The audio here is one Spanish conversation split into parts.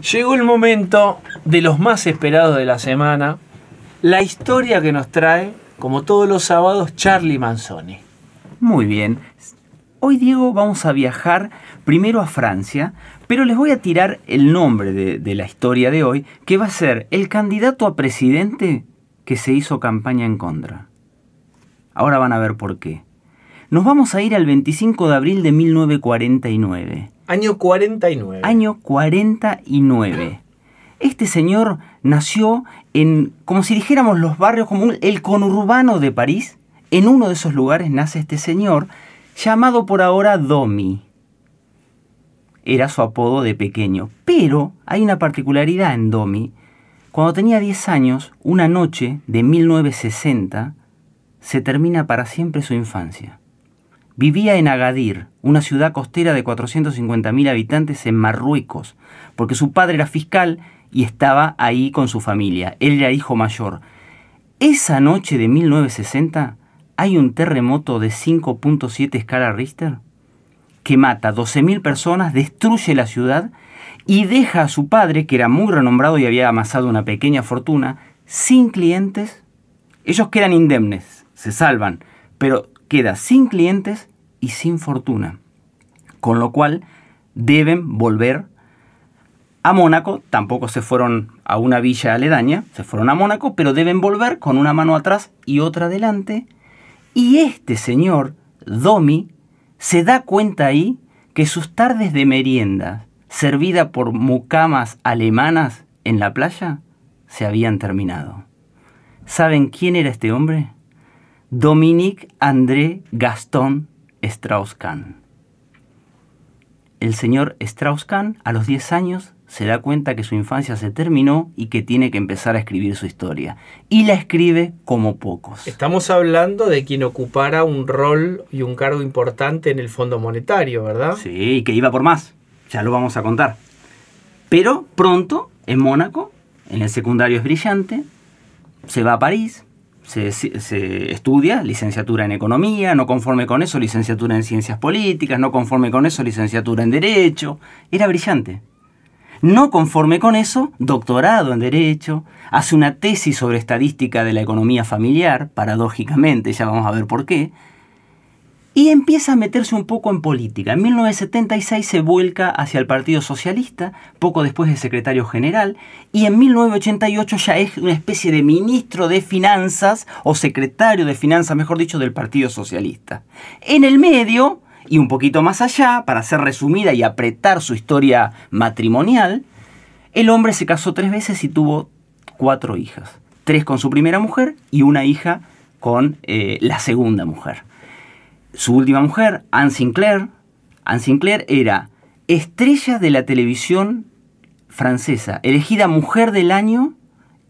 Llegó el momento de los más esperados de la semana, la historia que nos trae, como todos los sábados, Charlie Manzoni. Muy bien. Hoy, Diego, vamos a viajar primero a Francia, pero les voy a tirar el nombre de la historia de hoy, que va a ser el candidato a presidente que se hizo campaña en contra. Ahora van a ver por qué. Nos vamos a ir al 25 de abril de 1949. Año 49. Año 49. Este señor nació en, como si dijéramos, los barrios, como el conurbano de París. En uno de esos lugares nace este señor, llamado por ahora Domi. Era su apodo de pequeño. Pero hay una particularidad en Domi. Cuando tenía 10 años, una noche de 1960, se termina para siempre su infancia. Vivía en Agadir, una ciudad costera de 450.000 habitantes en Marruecos, porque su padre era fiscal y estaba ahí con su familia. Él era hijo mayor. Esa noche de 1960 hay un terremoto de 5.7 escala Richter que mata 12.000 personas, destruye la ciudad y deja a su padre, que era muy renombrado y había amasado una pequeña fortuna, sin clientes. Ellos quedan indemnes, se salvan, pero queda sin clientes y sin fortuna. Con lo cual deben volver a Mónaco. Tampoco se fueron a una villa aledaña, se fueron a Mónaco, pero deben volver con una mano atrás y otra adelante. Y este señor, Domi, se da cuenta ahí que sus tardes de merienda, servida por mucamas alemanas en la playa, se habían terminado. ¿Saben quién era este hombre? Dominique André Gaston Strauss-Kahn. El señor Strauss-Kahn, a los 10 años, se da cuenta que su infancia se terminó y que tiene que empezar a escribir su historia. Y la escribe como pocos. Estamos hablando de quien ocupara un rol y un cargo importante en el Fondo Monetario, ¿verdad? Sí, y que iba por más. Ya lo vamos a contar. Pero pronto, en Mónaco, en el secundario es brillante, se va a París, se estudia licenciatura en Economía, no conforme con eso, licenciatura en Ciencias Políticas, no conforme con eso, licenciatura en Derecho. Era brillante. No conforme con eso, doctorado en Derecho, hace una tesis sobre estadística de la economía familiar, paradójicamente, ya vamos a ver por qué, y empieza a meterse un poco en política. En 1976 se vuelca hacia el Partido Socialista, poco después es secretario general, y en 1988 ya es una especie de ministro de Finanzas, o secretario de Finanzas, mejor dicho, del Partido Socialista. En el medio, y un poquito más allá, para hacer resumida y apretar su historia matrimonial, el hombre se casó 3 veces y tuvo 4 hijas. 3 con su primera mujer y una hija con la segunda mujer. Su última mujer, Anne Sinclair. Anne Sinclair era estrella de la televisión francesa, elegida Mujer del Año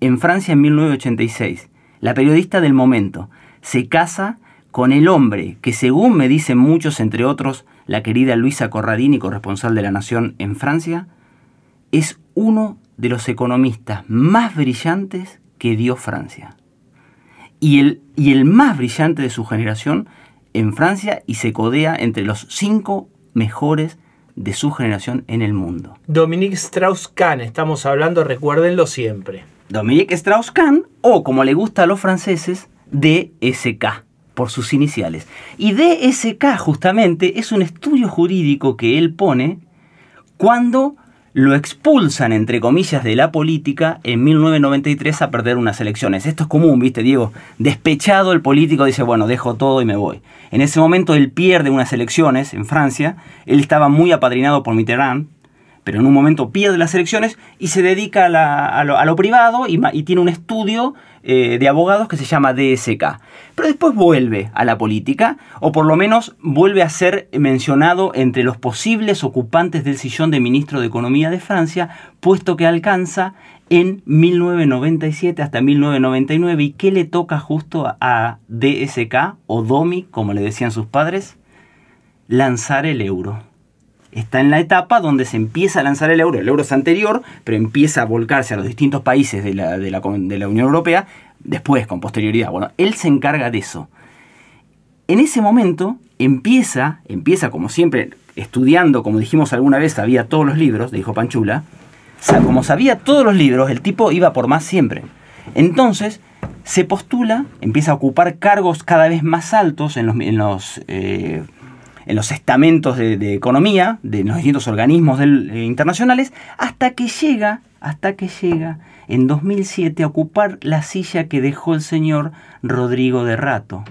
en Francia en 1986. La periodista del momento. Se casa con el hombre que, según me dicen muchos, entre otros la querida Luisa Corradini, corresponsal de La Nación en Francia, es uno de los economistas más brillantes que dio Francia. Y el más brillante de su generación en Francia, y se codea entre los 5 mejores de su generación en el mundo. Dominique Strauss-Kahn, estamos hablando, recuérdenlo siempre. Dominique Strauss-Kahn, o como le gusta a los franceses, DSK, por sus iniciales. Y DSK justamente es un estudio jurídico que él pone cuando lo expulsan, entre comillas, de la política en 1993 a perder unas elecciones. Esto es común, ¿viste, Diego? Despechado, el político dice, bueno, dejo todo y me voy. En ese momento él pierde unas elecciones en Francia. Él estaba muy apadrinado por Mitterrand, pero en un momento pierde las elecciones y se dedica a lo privado y tiene un estudio de abogados que se llama DSK. Pero después vuelve a la política, o por lo menos vuelve a ser mencionado entre los posibles ocupantes del sillón de ministro de Economía de Francia, puesto que alcanza en 1997 hasta 1999. ¿Y qué le toca justo a DSK, o Domi, como le decían sus padres? Lanzar el euro. Está en la etapa donde se empieza a lanzar el euro. El euro es anterior, pero empieza a volcarse a los distintos países de la Unión Europea después, con posterioridad. Bueno, él se encarga de eso. En ese momento empieza como siempre, estudiando, como dijimos alguna vez, había todos los libros, dijo Panchula, como sabía todos los libros, el tipo iba por más siempre. Entonces se postula, empieza a ocupar cargos cada vez más altos en los estamentos de economía de los distintos organismos internacionales, hasta que llega en 2007 a ocupar la silla que dejó el señor Rodrigo de Rato.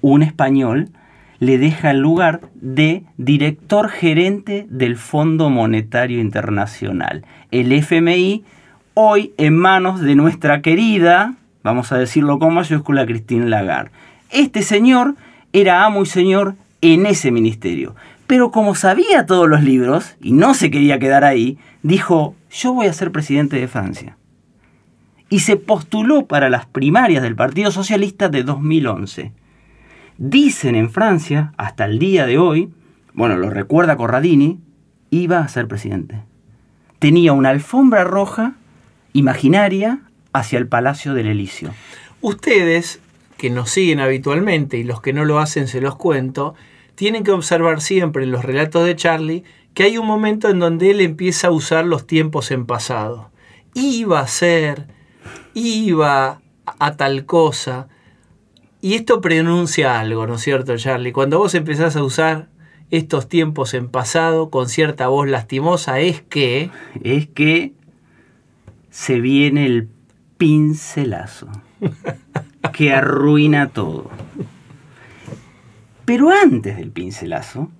Un español le deja el lugar de director gerente del Fondo Monetario Internacional, el FMI, hoy en manos de nuestra querida, vamos a decirlo con mayúscula, Christine Lagarde. Este señor era amo y señor en ese ministerio, pero como sabía todos los libros y no se quería quedar ahí, dijo: yo voy a ser presidente de Francia. Y se postuló para las primarias del Partido Socialista de 2011. Dicen en Francia, hasta el día de hoy, bueno, lo recuerda Corradini, iba a ser presidente. Tenía una alfombra roja imaginaria hacia el Palacio del Elíseo. Ustedes, que nos siguen habitualmente y los que no lo hacen se los cuento, tienen que observar siempre en los relatos de Charlie que hay un momento en donde él empieza a usar los tiempos en pasado. Iba a ser, iba a tal cosa. Y esto pronuncia algo, ¿no es cierto, Charlie? Cuando vos empezás a usar estos tiempos en pasado con cierta voz lastimosa, es que se viene el pincelazo que arruina todo. Pero antes del pincelazo,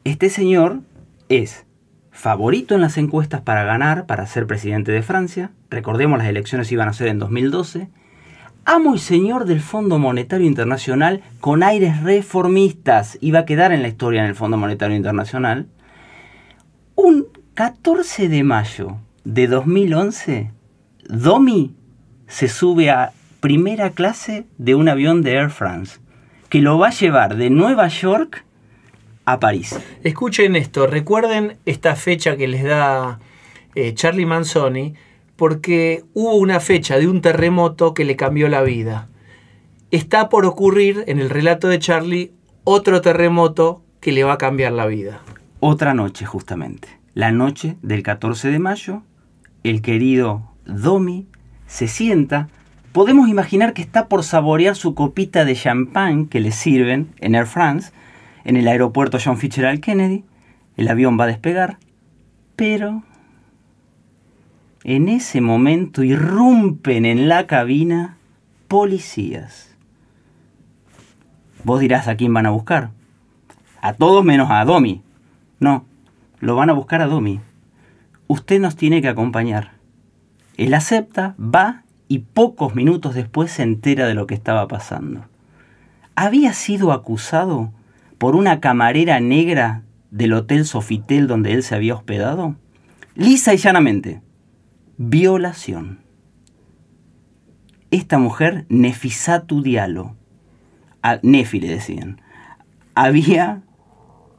este señor es favorito en las encuestas para ganar, para ser presidente de Francia. Recordemos, las elecciones iban a ser en 2012. Amo y señor del Fondo Monetario Internacional con aires reformistas. Iba a quedar en la historia en el Fondo Monetario Internacional. Un 14 de mayo de 2011, Domi se sube a primera clase de un avión de Air France que lo va a llevar de Nueva York a París. Escuchen esto, recuerden esta fecha que les da Charlie Manzoni, porque hubo una fecha de un terremoto que le cambió la vida. Está por ocurrir en el relato de Charlie otro terremoto que le va a cambiar la vida. Otra noche, justamente. La noche del 14 de mayo, el querido Domi se sienta. Podemos imaginar que está por saborear su copita de champán que le sirven en Air France, en el aeropuerto John Fitzgerald Kennedy. El avión va a despegar, pero en ese momento irrumpen en la cabina policías. Vos dirás, ¿a quién van a buscar? A todos menos a Domi. No, lo van a buscar a Domi. Usted nos tiene que acompañar. Él acepta, va y pocos minutos después se entera de lo que estaba pasando. Había sido acusado por una camarera negra del Hotel Sofitel donde él se había hospedado. Lisa y llanamente, violación. Esta mujer, Nefisatu Diallo, Nefi le decían, había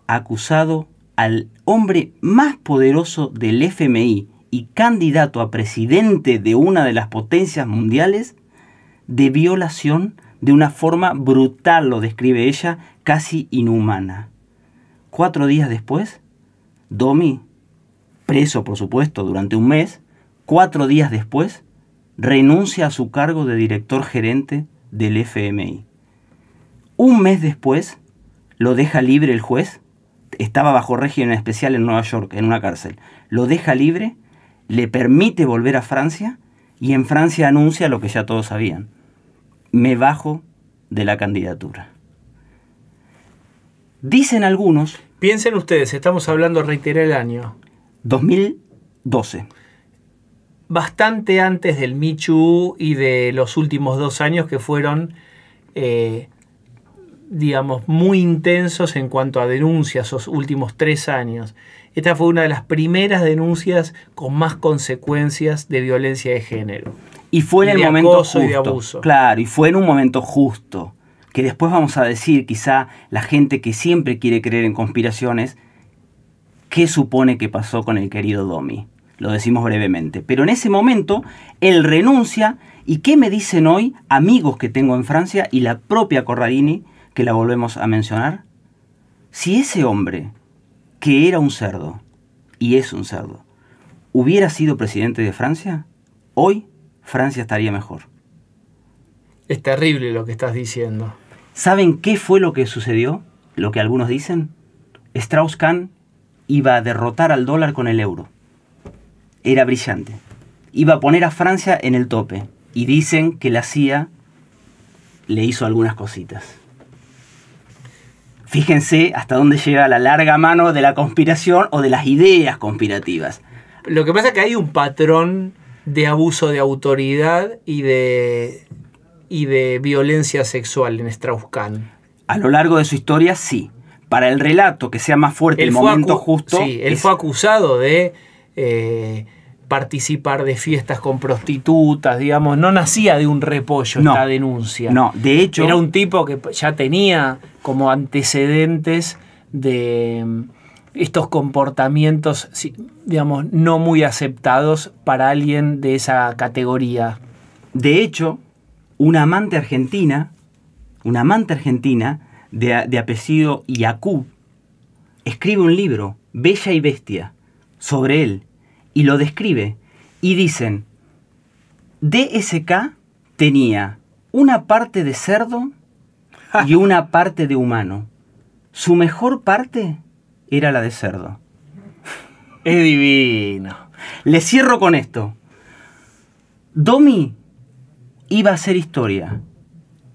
acusado al hombre más poderoso del FMI y candidato a presidente de una de las potencias mundiales de violación de una forma brutal, lo describe ella, casi inhumana. 4 días después, Domi, preso por supuesto durante un mes, 4 días después, renuncia a su cargo de director gerente del FMI. Un mes después, lo deja libre el juez. Estaba bajo régimen especial en Nueva York, en una cárcel. Lo deja libre, le permite volver a Francia y en Francia anuncia lo que ya todos sabían: me bajo de la candidatura. Dicen algunos... Piensen ustedes, estamos hablando, reiteré el año. 2012. Bastante antes del Me Too y de los últimos 2 años que fueron, digamos, muy intensos en cuanto a denuncias, esos últimos 3 años. Esta fue una de las primeras denuncias con más consecuencias de violencia de género. Y fue en el momento justo. Y de abuso. Claro, y fue en un momento justo. Que después vamos a decir, quizá la gente que siempre quiere creer en conspiraciones, ¿qué supone que pasó con el querido Domi? Lo decimos brevemente. Pero en ese momento, él renuncia. ¿Y qué me dicen hoy amigos que tengo en Francia y la propia Corradini, que la volvemos a mencionar? Si ese hombre, que era un cerdo, y es un cerdo, hubiera sido presidente de Francia, hoy Francia estaría mejor. Es terrible lo que estás diciendo. ¿Saben qué fue lo que sucedió? Lo que algunos dicen. Strauss-Kahn iba a derrotar al dólar con el euro. Era brillante. Iba a poner a Francia en el tope. Y dicen que la CIA le hizo algunas cositas. Fíjense hasta dónde llega la larga mano de la conspiración o de las ideas conspirativas. Lo que pasa es que hay un patrón de abuso de autoridad y de violencia sexual en Strauss-Kahn. A lo largo de su historia, sí. Para el relato que sea más fuerte, el momento justo... Sí, él fue acusado de participar de fiestas con prostitutas, digamos. No nacía de un repollo esta denuncia. No, de hecho... Era un tipo que ya tenía como antecedentes de estos comportamientos, digamos, no muy aceptados para alguien de esa categoría. De hecho, una amante argentina de apellido Yacoub, escribe un libro, Bella y Bestia, sobre él, y lo describe. Y dicen, DSK tenía una parte de cerdo y una parte de humano. Su mejor parte era la de cerdo. Es divino. Le cierro con esto. Domi iba a hacer historia,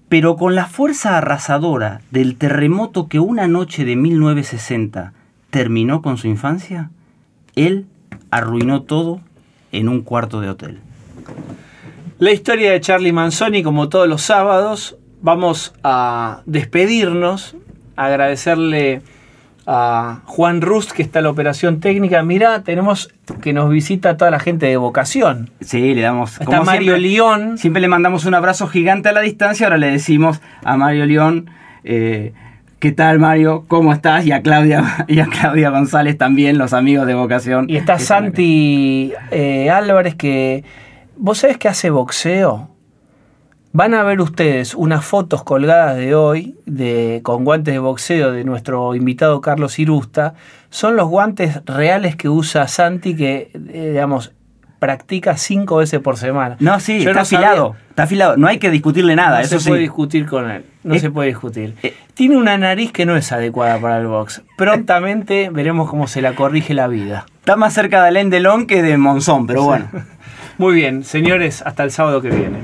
pero con la fuerza arrasadora del terremoto que una noche de 1960 terminó con su infancia, él arruinó todo en un cuarto de hotel. La historia de Charlie Manzoni, como todos los sábados, vamos a despedirnos, a agradecerle a Juan Rust, que está en la operación técnica. Mirá, tenemos que nos visita toda la gente de Vocación. Sí, le damos... Está Mario León. Siempre le mandamos un abrazo gigante a la distancia. Ahora le decimos a Mario León, ¿qué tal, Mario? ¿Cómo estás? Y a Claudia González también, los amigos de Vocación. Y está Santi Álvarez, que... ¿Vos sabés que hace boxeo? Van a ver ustedes unas fotos colgadas de hoy con guantes de boxeo de nuestro invitado Carlos Irusta. Son los guantes reales que usa Santi, que, digamos, practica 5 veces por semana. No, sí, está afilado. Está afilado. No hay que discutirle nada. No se puede discutir con él. No se puede discutir. Tiene una nariz que no es adecuada para el box. Prontamente veremos cómo se la corrige la vida. Está más cerca de Alain Delon que de Monzón, pero bueno. Muy bien, señores, hasta el sábado que viene.